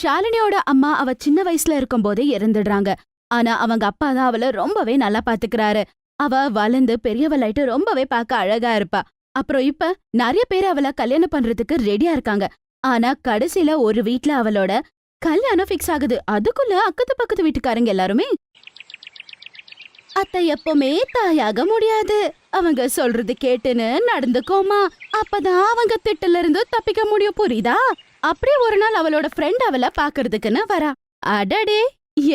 ஷாலினியோட அம்மா அவ சின்ன வயசுல இருக்கும் போதே இறந்துடுறாங்க. ஆனா அவங்க அப்பா தான் அவள ரொம்பவே நல்லா பாத்துக்கிறாரு. அவ வளர்ந்து பெரியவளாயிட்டு ரொம்பவே பார்க்க அழகா இருப்பா. அப்புறம் இப்ப நிறைய பேர் அவள கல்யாணம் பண்றதுக்கு ரெடியா இருக்காங்க. ஆனா கடைசியில ஒரு வீட்ல அவளோட கல்யாணம் ஃபிக்ஸ் ஆகுது. அதுக்குள்ள அக்கத்து பக்கத்து வீட்டுக்காரங்க எல்லாருமே, அத்தை எப்பவுமே தாயாக முடியாது, அவங்க சொல்றது கேட்டுன்னு நடந்துக்கோமா, அப்பதான் அவங்க திட்டுல இருந்து தப்பிக்க முடியும், புரியுதா? அப்படியே ஒரு நாள் அவளோட ஃப்ரெண்ட் அவள பாக்குறதுக்குன்னு வரா. அடடே,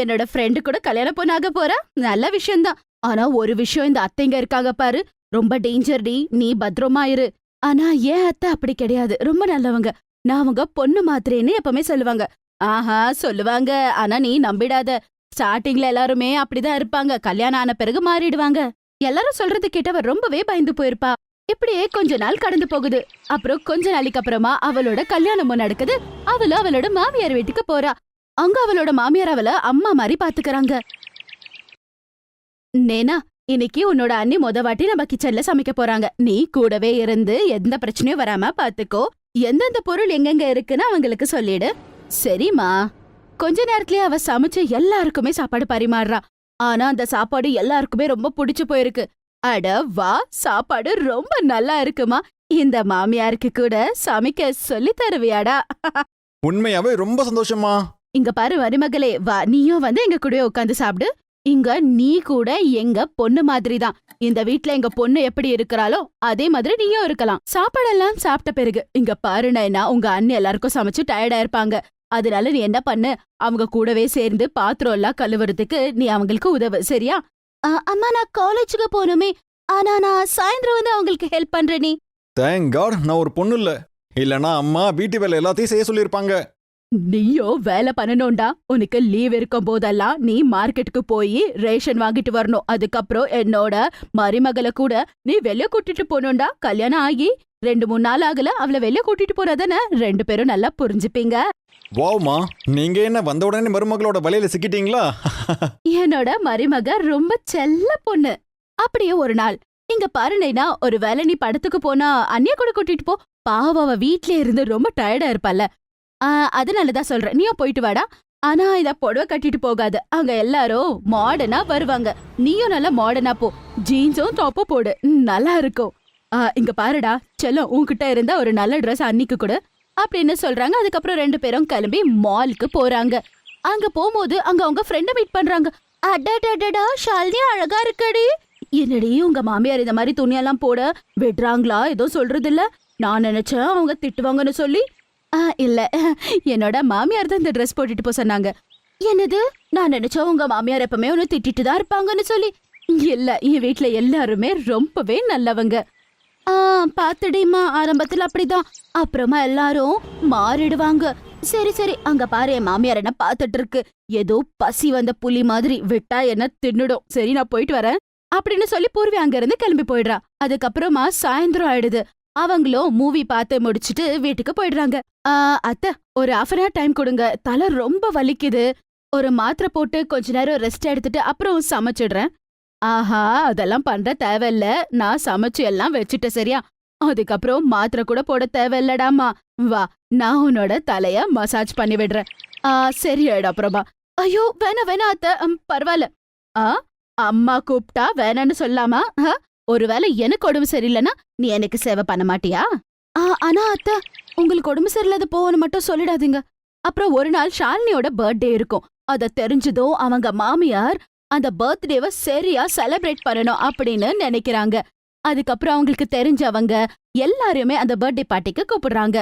என்னோட ஃப்ரெண்டு கூட கல்யாண பொண்ணாக போறா, நல்ல விஷயம்தான். ஆனா ஒரு விஷயம், இந்த அத்தைங்க இருக்காங்க பாரு, ரொம்ப டேஞ்சர் டி, நீ பத்திரமா இரு. ஆனா ஏன் அத்தை அப்படி கிடையாது, ரொம்ப நல்லவங்க. நான் அவங்க பொண்ணு மாத்திரேன்னு எப்பவுமே சொல்லுவாங்க. ஆஹா சொல்லுவாங்க, ஆனா நீ நம்பிடாத. ஸ்டார்டிங்ல எல்லாருமே அப்படிதான் இருப்பாங்க, கல்யாணம் ஆன பிறகு மாறிடுவாங்க. எல்லாரும் சொல்றது கேட்டவ ரொம்பவே பயந்து போயிருப்பா. இப்படியே கொஞ்ச நாள் கடந்து போகுது. அப்புறம் கொஞ்ச நாளைக்கு அப்புறமா அவளோட கல்யாணமும் நடக்குது. அவளோட மாமியார் வீட்டுக்கு போறா. அங்க அவளோட மாமியார் அவள அம்மா மாதிரி பாத்துக்கறாங்க. நேனா, இன்னைக்கு உன்னோட அண்ணி வாட்டி நம்ம கிச்சன்ல சமைக்க போறாங்க. நீ கூடவே இருந்து எந்த பிரச்சனையும் வராம பாத்துக்கோ. எந்தெந்த பொருள் எங்கெங்க இருக்குன்னு அவங்களுக்கு சொல்லிடு. சரிம்மா. கொஞ்ச நேரத்திலேயே அவ சமைச்சு எல்லாருக்குமே சாப்பாடு பரிமாறுறா. ஆனா அந்த சாப்பாடு எல்லாருக்குமே ரொம்ப பிடிச்சு போயிருக்கு. அட வா, சாப்பாடு ரொம்ப நல்லா இருக்குமா, இந்த மாமியாருக்கு கூட சமைக்க சொல்லி தருவியாடா? உண்மையாவே ரொம்ப சந்தோஷமா. இங்க பாரு மருமகளே, வா நீயும் வந்து எங்க கூட உட்காந்து சாப்பிடு. இங்க நீ கூட எங்க பொண்ணு மாதிரி தான். இந்த வீட்ல எங்க பொண்ணு எப்படி இருக்கிறாளோ அதே மாதிரி நீயும் இருக்கலாம். சாப்பாடெல்லாம் சாப்பிட்ட பிறகு இங்க பாரு நைனா, உங்க அண்ணி எல்லாருக்கும் சமைச்சு டயர்டா இருப்பாங்க. அதனால நீ என்ன பண்ணு, அவங்க கூடவே சேர்ந்து பாத்திரம் எல்லாம் கழுவுறதுக்கு நீ அவங்களுக்கு உதவு, சரியா? அம்மா நான் காலேஜுக்கு போகணுமே, ஆனா நான் சாயந்தரம் வந்து அவங்களுக்கு ஹெல்ப் பண்றேன். நீ தேங்க் காட் நான் ஒரு பொண்ணு இல்ல, இல்லனா அம்மா வீட்டு வேலை எல்லாத்தையும் செய்ய சொல்லிருப்பாங்க. நீயோ வேலை பண்ணணும்டா. உனக்கு லீவ் இருக்கும் போதெல்லாம் நீ மார்க்கெட்டுக்கு போய் ரேஷன் வாங்கிட்டு வரணும். அதுக்கப்புறம் என்னோட மருமகளை கூட நீ வெளிய கூட்டிட்டு போகணும்டா. கல்யாணம் ஆகி 2-3 நாள் ஆகல, அவளை வெளிய கூட்டிட்டு போறதானே 2 பேரும் நல்லா புரிஞ்சுப்பீங்க. வாவ்மா, நீங்க என்ன வந்த உடனே மருமகளோட வலையில சிக்கிட்டீங்களா? என்னோட மருமக ரொம்ப செல்ல பொண்ணு. அப்படியே ஒரு நாள் இங்க பாரு நைனா, ஒரு வேலை நீ படத்துக்கு போனா அண்ணிய கூட கூட்டிட்டு போ. பாவம், அவ வீட்ல இருந்து ரொம்ப டயர்டா இருப்பால. அதனாலதான் சொல்றேன், நீயும் போயிட்டு வாடா. ஆனா இத புடவை கட்டிட்டு போகாது, அங்க எல்லாரும் மாடர்னா வருவாங்க. நீயும் நல்லா மாடர்னா போ, ஜீன்ஸும் டாப்பும் போடு, நல்லா இருக்கும். இங்க பாருடா செல்லம், உன்கிட்ட இருந்தா ஒரு நல்ல ட்ரெஸ் அன்னிக்கு கூட அப்படின்னு சொல்றாங்க. அதுக்கப்புறம் 2 பேரும் கிளம்பி மாலுக்கு போறாங்க. அங்க போகும்போது அங்க அவங்க ஃப்ரெண்ட மீட் பண்றாங்க. அடடடடா, ஷாலினி அழகா இருக்கடி. என்னடி உங்க மாமியார் இந்த மாதிரி துணியெல்லாம் போட விடுறாங்களா? ஏதோ சொல்றது இல்ல. நான் நினைச்சேன் அவங்க திட்டுவாங்கன்னு சொல்லி. இல்ல, என்னோட மாமியார் தான் இந்த ட்ரெஸ் போட்டுட்டு போ சொன்னாங்க. என்னது? நான் நினைச்சேன் உங்க மாமியார் எப்பவுமே ஒன்னு திட்டிட்டு தான் இருப்பாங்கன்னு சொல்லி. இல்ல, என் வீட்டுல எல்லாருமே ரொம்பவே நல்லவங்க. பாத்துடிமா, ஆரம்பத்துல அப்படிதான், அப்புறமா எல்லாரும் மாறிடுவாங்க. சரி சரி, அங்க பாரு என் மாமியார் என்ன பாத்துட்டு இருக்கு. ஏதோ பசி வந்த புலி மாதிரி, விட்டா என்ன தின்னுடும். சரி நான் போயிட்டு வரேன் அப்படின்னு சொல்லி பூர்வி அங்க இருந்து கிளம்பி போயிடுறா. அதுக்கப்புறமா சாயந்தரம் ஆயிடுது. அவங்களும் மூவி பார்த்து முடிச்சிட்டு வீட்டுக்கு போயிடுறாங்க. அத்தை, ஒரு 1/2 hour டைம் கொடுங்க, தலை ரொம்ப வலிக்குது. ஒரு மாத்திரை போட்டு கொஞ்ச நேரம் ரெஸ்ட் எடுத்துட்டு அப்புறம் சமைச்சிடுறேன். ஆஹா, அதெல்லாம் பண்ற தேவையில்ல, நான் சமைச்சு எல்லாம் வச்சுட்டேன், சரியா? அதுக்கப்புறம் மாத்திரை கூட போட தேவையில்லடாமா. வா, நான் உன்னோட தலைய மசாஜ் பண்ணி விடுறேன். சரி ஆயிடும் அப்புறமா. ஐயோ வேணா அத்தை, பரவாயில்ல. அம்மா கூப்பிட்டா வேணான்னு சொல்லாமா? ஒருவேளை எனக்கு உடம்பு சரியில்லைன்னா நீ எனக்கு சேவை பண்ண மாட்டியா? ஆனா அத்தை, உங்களுக்கு உடம்பு சரியில்லாத போன்னு மட்டும் சொல்லிடாதீங்க. அப்புறம் ஒரு நாள் ஷாலினியோட பர்த்டே இருக்கும். அத தெரிஞ்சதும் அவங்க மாமியார் அந்த பர்த்டேவை சரியா செலிப்ரேட் பண்ணணும் அப்படின்னு நினைக்கிறாங்க. அதுக்கப்புறம் அவங்களுக்கு தெரிஞ்சவங்க எல்லாரையுமே அந்த பர்த்டே பார்ட்டிக்கு கூப்பிடுறாங்க.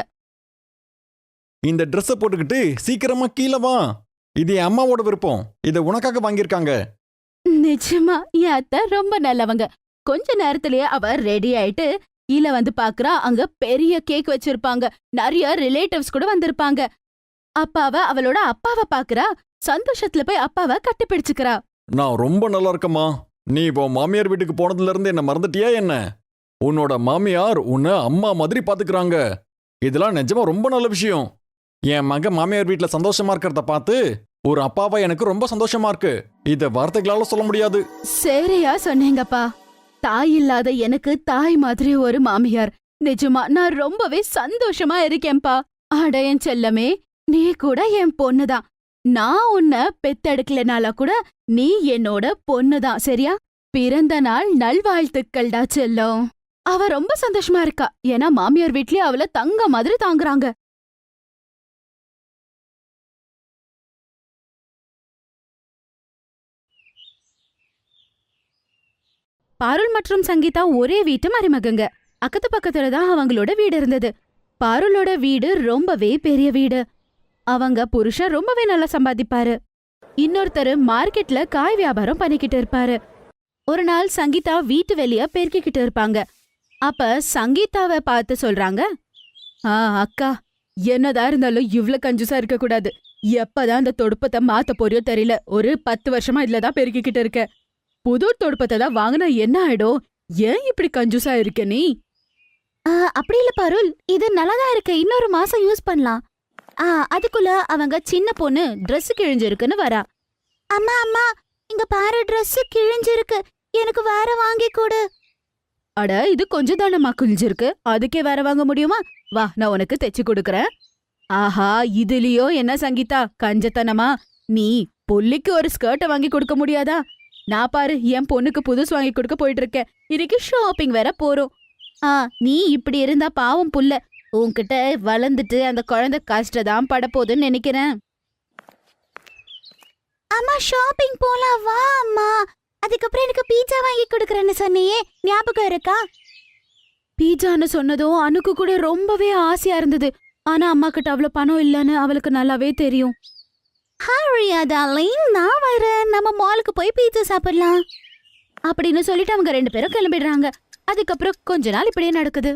இந்த ட்ரெஸ்ஸ போட்டுக்கிட்டு சீக்கிரமா கீழே வா, இது என் அம்மாவோட விருப்பம், இத உனக்காக வாங்கியிருக்காங்க. நிஜமா என் அத்தை ரொம்ப நல்லவங்க. கொஞ்ச நேரத்திலேயே அவ ரெடி ஆயிட்டு கீழே வந்து பாக்குறா. அங்க பெரிய கேக் வச்சிருப்பாங்க, நிறைய ரிலேட்டிவ்ஸ் கூட வந்திருப்பாங்க. அவளோட அப்பாவை பாக்குறா. சந்தோஷத்துல போய் அப்பாவை கட்டிப்பிடிச்சுக்கிறா. நான் ரொம்ப நல்லா இருக்கம்மா. நீ இப்போ மாமியார் வீட்டுக்கு போனதுல இருந்து என்ன மறந்துட்டியா என்ன? உன்னோட மாமியார் உன்னை அம்மா மாதிரி பாத்துக்கிறாங்க. இதெல்லாம் நிஜமா ரொம்ப நல்ல விஷயம். என் மக மாமியார் வீட்டுல சந்தோஷமா இருக்கிறத பார்த்து ஒரு அப்பாவா எனக்கு ரொம்ப சந்தோஷமா இருக்கு. இத வார்த்தைகளால சொல்ல முடியாது. சரியா சொன்னீங்கப்பா. தாய் இல்லாத எனக்கு தாய் மாதிரி ஒரு மாமியார். நிஜமா நான் ரொம்பவே சந்தோஷமா இருக்கேன்பா. அட என் செல்லமே, நீ கூட என் பொண்ணுதான். நான் உன்னை பெத்தெடுக்கலனால கூட நீ என்னோட பொண்ணுதான், சரியா? பிறந்த நாள் நல்வாழ்த்துக்கள்டா செல்லம். அவ ரொம்ப சந்தோஷமா இருக்கா, ஏன்னா மாமியார் வீட்லயே அவள தங்க மாதிரி தாங்குறாங்க. பாருள் மற்றும் சங்கீதா ஒரே வீட்டு மருமகங்க. அக்கத்து பக்கத்துல தான் அவங்களோட வீடு இருந்தது. பாருளோட வீடு ரொம்பவே பெரிய வீடு. அவங்க புருஷன் ரொம்பவே நல்லா சம்பாதிப்பாரு. இன்னொருத்தரு மார்க்கெட்ல காய் வியாபாரம் பண்ணிக்கிட்டு இருப்பாரு. ஒரு நாள் சங்கீதா வீட்டு வெளிய பெருக்கிக்கிட்டு இருப்பாங்க. அப்ப சங்கீதாவை பார்த்து சொல்றாங்க, அக்கா, என்னதான் இருந்தாலும் இவ்ளோ கஞ்சூசா இருக்க கூடாது. எப்பதான் அந்த தொடுப்பத்தை மாத்த போறியோ தெரியல. ஒரு 10 வருஷமா இதுலதான் பெருக்கிக்கிட்டு இருக்க. புது தொடுப்பத்தை தான் வாங்கினா என்ன ஆயிடும்? ஏன் இப்படி கஞ்சூசா இருக்க நீ? அப்படி இல்ல பாருள், இது நல்லாதான் இருக்கு. இன்னொரு மாசம் யூஸ் பண்ணலாம். அதுக்குள்ள அவங்க சின்ன பொண்ணு Dress கிழிஞ்சிருக்குன்னு வரா. அம்மா அம்மா, இங்க பாரு, Dress கிழிஞ்சிருக்கு, எனக்கு வேற வாங்கி கொடு. அட, இது கொஞ்சம் தானம்மா கிழிஞ்சிருக்கு, அதுக்கே வேற வாங்க முடியுமா? வா, நான் உனக்கு தைச்சு கொடுக்கறேன். ஆஹா, இதுலயோ என்ன சங்கீதா கஞ்சத்தனமா? நீ புள்ளிக்கு ஒரு ஸ்கர்ட்டை வாங்கி கொடுக்க முடியாதா? நான் பாரு, என் பொண்ணுக்கு புதுசு வாங்கி கொடுக்க போயிட்டு இருக்கேன். இன்னைக்கு ஷாப்பிங் வேற போறோம். நீ இப்படி இருந்தா பாவம் புள்ள. உன்கிட்ட வளர்ந்துட்டு அந்த குழந்தை கஷ்டதான் பட போதுன்னு நினைக்கிறேன். அம்மா, ஷாப்பிங் போலாம் வா அம்மா. அதுக்கப்புறம் எனக்கு பீட்சா வாங்கி கொடுக்கறேன்னு சொன்னியே, ஞாபகம் இருக்கா? பீட்சான்னு சொன்னதும் அனுக்கு கூட ரொம்பவே ஆசையா இருந்தது. ஆனா அம்மா கிட்ட அவ்வளவு பணம் இல்லன்னு அவளுக்கு நல்லாவே தெரியும். ஹாரியா டார்லிங், நான் வரேன், நம்ம மாலுக்கு போய் பீட்சா சாப்பிடலாம் அப்படின்னு சொல்லிட்டு அவங்க 2 பேரும் கிளம்பிடுறாங்க. அதுக்கப்புறம் கொஞ்ச நாள் இப்படியே நடக்குது.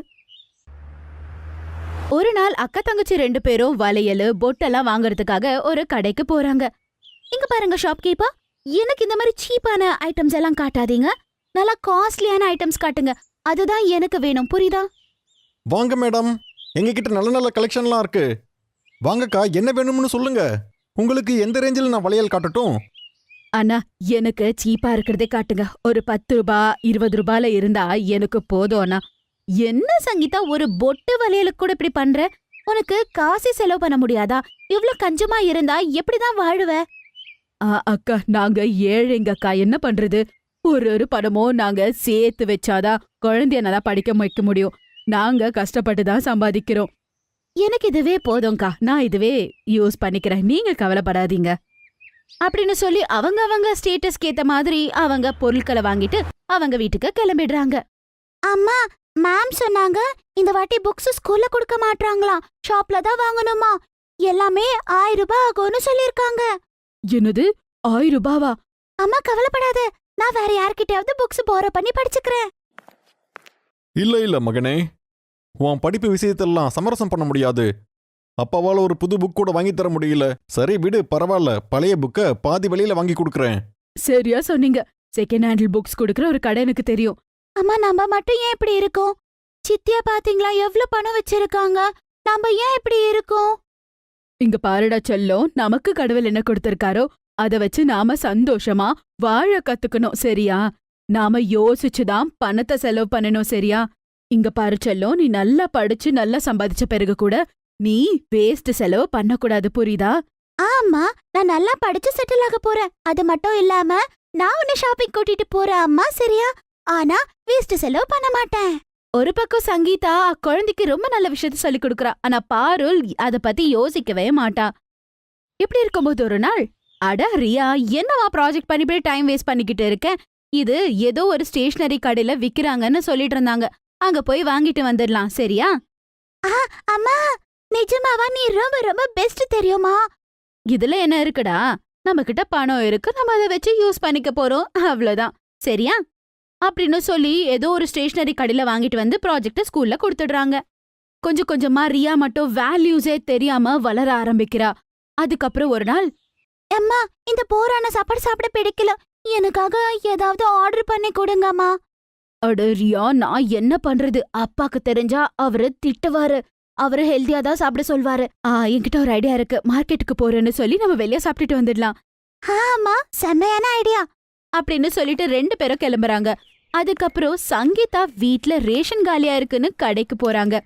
ஒரு நாள் அக்கா தங்கச்சி 2 பேரும் வளையல் பொட்டெல்லாம் வாங்குறதுக்காக ஒரு கடைக்கு போறாங்க. இங்க பாருங்க ஷாப்கீப்பர், எனக்கு இந்த மாதிரி சீப்பான ஐட்டம்ஸ் எல்லாம் காட்டாதீங்க. நல்லா காஸ்ட்லியான ஐட்டம்ஸ் காட்டுங்க, அதுதான் எனக்கு வேணும், புரியுதா? வாங்க மேடம், எங்ககிட்ட நல்ல நல்ல கலெக்ஷன்லாம் இருக்கு. வாங்கக்கா, என்ன வேணும்னு சொல்லுங்க. உங்களுக்கு எந்த ரேஞ்சில் நான் வளையல் காட்டட்டும்? அண்ணா, எனக்கு சீப்பா இருக்கிறதே காட்டுங்க. ஒரு 10 ரூபாய் 20 ரூபாயில இருந்தா எனக்கு போதும் அண்ணா. என்ன சங்கீதா, ஒரு பொட்டு வளையலுக்கு கூட இப்படி பண்ற? உனக்கு காசு செலவு பண்ண முடியாதா? இவ்ளோ கஞ்சமா இருந்தா எப்படிதான் வாழுவ? அக்கா, நாங்க ஏழைங்க அக்கா, என்ன பண்றது? ஒரு பணமோ நாங்க சேர்த்து வச்சாதான் குழந்தைய நல்லா படிக்க வைக்க முடியும். நாங்க கஷ்டப்பட்டு தான் சம்பாதிக்கிறோம். எனக்கு இதுவே போதும்க்கா, நான் இதுவே யூஸ் பண்ணிக்கிறேன், நீங்க கவலைப்படாதீங்க அப்படின்னு சொல்லி அவங்க ஸ்டேட்டஸ்க்கு ஏத்த மாதிரி அவங்க பொருட்களை வாங்கிட்டு அவங்க வீட்டுக்கு கிளம்பிடுறாங்க. அம்மா, மேம் சொன்னாங்க இந்த வாட்டி புக்ஸ் ஸ்கூல்ல கொடுக்க மாட்டாங்களாம், ஷாப்ல தான் வாங்கணுமா. எல்லாமே 1000 ரூபாய் ஆகும்னு சொல்லிருக்காங்க. என்னது, 1000 ரூபாவா? அம்மா கவலைப்படாத, நான் வேற யார்கிட்டயாவது புக்ஸ் போரோ பண்ணி படிச்சுக்கிறேன். இல்ல மகனே, உன் படிப்பு விஷயத்தெல்லாம் சமரசம் பண்ண முடியாது. அப்பாவால ஒரு புது புக் கூட வாங்கி தர முடியல. சரி விடு, பரவாயில்ல, பழைய புக்கை பாதி விலையில வாங்கி கொடுக்கறேன். சரியா சொன்னீங்க. செகண்ட் ஹேண்டில் புக்ஸ் கொடுக்கற ஒரு கடை எனக்கு தெரியும். அம்மா, நம்ம மட்டும் ஏன் இப்படி இருக்கோம்? சித்தியா பாத்தீங்களா எவ்வளவு பணம் வச்சிருக்காங்க? நம்ம ஏன் இப்படி இருக்கோம்? இங்க பாருடா செல்லம், நமக்கு கடவுள் என்ன கொடுத்திருக்காரோ அத வச்சு நாம சந்தோஷமா வாழ கத்துக்கணும், சரியா? நாம யோசிச்சுதான் பணத்தை செலவு பண்ணணும், சரியா? இங்க பாரு செல்லம், நீ நல்லா படிச்சு நல்லா சம்பாதிச்ச பிறகு கூட நீ வேஸ்ட் செலவு பண்ணக்கூடாது, புரியுதா? ஆமா, நான் நல்லா படிச்சு செட்டில் ஆக போறேன். அது மட்டும் இல்லாம நான் உன்னை ஷாப்பிங் கூட்டிட்டு போறேன் அம்மா, சரியா? ஆனா வேஸ்ட் செலவு பண்ண மாட்டேன். ஒரு பக்கம் சங்கீதா குழந்தைக்கு ரொம்ப நல்ல விஷயத்த சொல்லி கொடுக்கறா. ஆனா பாருள் அத பத்தி யோசிக்கவே மாட்டா. இப்படி இருக்கும்போது ஒரு நாள், அட ரியா, என்னவா ப்ராஜெக்ட் பண்ணி போய் டைம் வேஸ்ட் பண்ணிக்கிட்டு இருக்கேன்? இது ஏதோ ஒரு ஸ்டேஷனரி கடையில விக்கிறாங்கன்னு சொல்லிட்டு இருந்தாங்க. அங்க போய் வாங்கிட்டு வந்துடலாம், சரியா? அம்மா, நிஜமாவா? நீ ரொம்ப ரொம்ப பெஸ்ட் தெரியுமா? இதுல என்ன இருக்குடா? நம்ம கிட்ட பணம் இருக்கு, நம்ம அதை வச்சு யூஸ் பண்ணிக்க போறோம், அவ்வளவுதான், சரியா? அப்படின்னு சொல்லி ஏதோ ஒரு ஸ்டேஷனரி கடையில வாங்கிட்டு வந்து ப்ராஜெக்ட ஸ்கூல்ல கொடுத்துடுறாங்க. கொஞ்சம் கொஞ்சமா ரியா மட்டும் வேல்யூஸே தெரியாம வளர ஆரம்பிக்கிறா. அதுக்கப்புறம் ஒரு நாள், அம்மா, இந்த போரான சாப்பாடு சாப்பிட பிடிக்கல, எனக்காக ஏதாவது ஆர்டர் பண்ணி கொடுங்கம்மா. அட ரியா, நான் என்ன பண்றது? அப்பாக்கு தெரிஞ்சா அவரு திட்டுவாரு. அவரு ஹெல்தியா தான் சாப்பிட சொல்வாரு. என்கிட்ட ஒரு ஐடியா இருக்கு, மார்க்கெட்டுக்கு போறேன்னு சொல்லி நம்ம வெளியே சாப்பிட்டுட்டு வந்துடலாம். ஆமா, செம்மையான ஐடியா அப்படின்னு சொல்லிட்டு 2 பேரும் கிளம்புறாங்க. அதுக்கப்புறம் சங்கீதா வீட்ல ரேஷன் காலியா இருக்குன்னு கடைக்கு போறாங்க.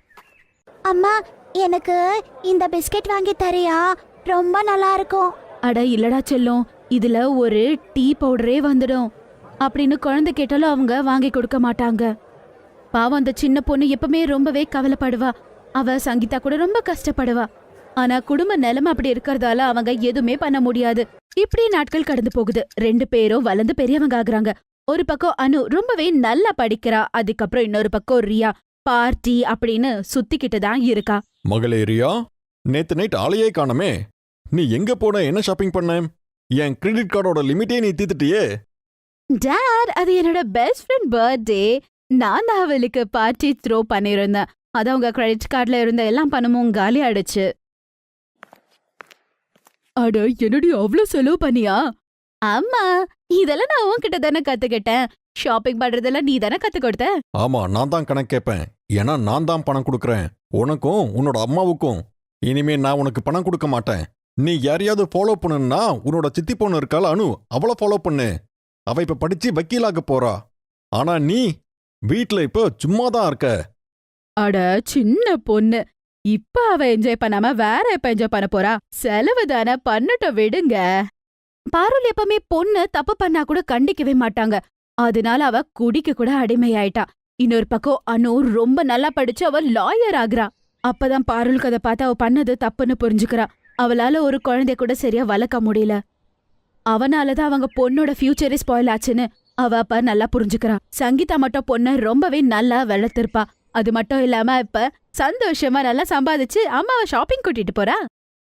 அம்மா, எனக்கு இந்த பிஸ்கெட் வாங்கி தரியா? ரொம்ப நல்லா இருக்கும். அட இல்லடா செல்லம், இதுல ஒரு டீ பவுடரே வந்துடும் அப்படின்னு குழந்தை கேட்டாலும் அவங்க வாங்கி கொடுக்க மாட்டாங்க. பாவம் அந்த சின்ன பொண்ணு எப்பவுமே ரொம்பவே கவலைப்படுவா. அவ சங்கீதா கூட ரொம்ப கஷ்டப்படுவா. ஆனா குடும்ப நிலைமை அப்படி இருக்கறதால அவங்க எதுவுமே பண்ண முடியாது. இப்படி நாட்கள் கடந்து போகுது. 2 பேரும் வளர்ந்து பெரியவங்க ஆகுறாங்க. ஒரு பக்கம் அனு ரொம்பவே நல்லா படிக்கிறா. அதுக்கப்புறம் இன்னொரு பக்கம் ரியா பார்ட்டி அப்படின்னு சுத்திக்கிட்டு தான் இருக்கா. மகளே ரியா, நேத்து நைட் ஆளையே காணமே. நீ எங்க போன? என்ன ஷாப்பிங் பண்ண? என் கிரெடிட் கார்டோட லிமிட்டே நீ தீத்துட்டியே. டாட், அது என்னோட பெஸ்ட் ஃப்ரெண்ட் பர்த்டே. நான் தான் அவளுக்கு பார்ட்டி த்ரோ பண்ணிருந்தேன். அது அவங்க கிரெடிட் கார்டுல இருந்த எல்லாம் பணமும் காலி ஆயிடுச்சு. அட என்னடி அவ்ளோ செலவு பண்ணியா? ஆமா, இதெல்லாம் நான் உன்கிட்ட தானே கத்துக்கிட்டேன். ஷாப்பிங் பண்றதெல்லாம் நீ தானே கத்து கொடுத்த. ஆமா, நான் தான் கணக்கு கேட்பேன். ஏன்னா நான் தான் பணம் கொடுக்கறேன். உனக்கும் உன்னோட அம்மாவுக்கும். இனிமே நான் உனக்கு பணம் கொடுக்க மாட்டேன். நீ யாரையாவது ஃபாலோ பண்ணுன்னா உன்னோட சித்தி பொண்ணு இருக்கால அனு, அவளை ஃபாலோ பண்ணு. அவ இப்ப படிச்சு வக்கீலாக போறா. ஆனா நீ வீட்ல இப்ப சும்மா தான் இருக்க. அட சின்ன பொண்ணு, இப்ப அவ என்ஜாய் பண்ணாம வேற எப்ப என்ஜாய் பண்ண போறா? செலவு தானே, பண்ணட்டும் விடுங்க. பாருல் எப்பவுமே பொண்ணு தப்பு பண்ணா கூட கண்டிக்கவே மாட்டாங்க. அதனால அவ குடிக்க கூட அடிமையாயிட்டா. இன்னொரு பக்கம் அனு ரொம்ப நல்லா படிச்சு அவ லாயர் ஆகுறா. அப்பதான் பாருலுக்கு அதை பார்த்து அவ பண்ணது தப்புன்னு புரிஞ்சுக்கிறா. அவளால ஒரு குழந்தைய கூட சரியா வளர்க்க முடியல. அவனாலதான் அவங்க பொண்ணோட ஃபியூச்சரே ஸ்பாயில் ஆச்சுன்னு அவ அப்ப நல்லா புரிஞ்சுக்கிறா. சங்கீதா மட்டும் பொண்ண ரொம்பவே நல்லா வளர்த்திருப்பா. அது மட்டும் இல்லாம இப்ப சந்தோஷமா நல்லா சம்பாதிச்சு அம்மாவை ஷாப்பிங் கூட்டிட்டு போறா.